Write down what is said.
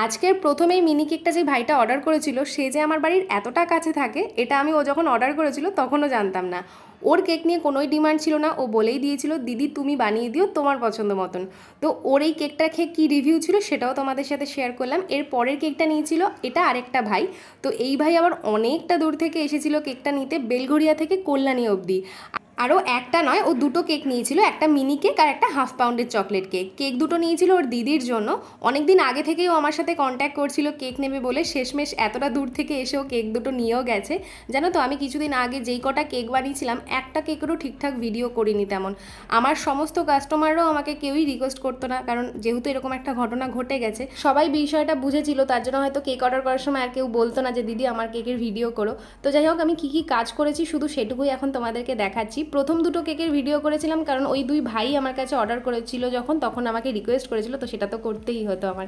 আজকের প্রথমেই মিনি কেকটা যে ভাইটা অর্ডার করেছিল সে যে আমার বাড়ির এতটা কাছে থাকে এটা আমি ও যখন অর্ডার করেছিল তখনও জানতাম না। ওর কেক নিয়ে কোনোই ডিমান্ড ছিল না, ও বলেই দিয়েছিল দিদি তুমি বানিয়ে দিও তোমার পছন্দ মতন। তো ওর এই কেকটা খেয়ে কী রিভিউ ছিল সেটাও তোমাদের সাথে শেয়ার করলাম। এর পরের কেকটা নিয়েছিল এটা আরেকটা ভাই। তো এই ভাই আবার অনেকটা দূর থেকে এসেছিল কেকটা নিতে, বেলঘরিয়া থেকে কল্যাণী অবধি। আরও একটা নয়, ও দুটো কেক নিয়েছিল, একটা মিনি কেক আর একটা হাফ পাউন্ডের চকলেট কেক। কেক দুটো নিয়েছিল ওর দিদির জন্য। অনেক দিন আগে থেকেই ও আমার সাথে কন্ট্যাক্ট করছিল কেক নেবে বলে, শেষমেশ এতটা দূর থেকে এসেও কেক দুটো নিয়েও গেছে। জানো তো আমি কিছুদিন আগে যেই কটা কেক বানিয়েছিলাম একটা কেকেরও ঠিকঠাক ভিডিও করিনি তেমন। আমার সমস্ত কাস্টমাররাও আমাকে কেউই রিকোয়েস্ট করতো না, কারণ যেহেতু এরকম একটা ঘটনা ঘটে গেছে সবাই বিষয়টা বুঝেছিল, তার জন্য হয়তো কেক অর্ডার করার সময় আর কেউ বলতো না যে দিদি আমার কেকের ভিডিও করো। তো যাই হোক, আমি কী কী কাজ করেছি শুধু সেটুকুই এখন তোমাদেরকে দেখাচ্ছি। প্রথম দুটো কেকের ভিডিও করেছিলাম কারণ ওই দুই ভাই আমার কাছে অর্ডার করেছিল যখন, তখন আমাকে রিকোয়েস্ট করেছিল, তো সেটা তো করতেই হতো আমার।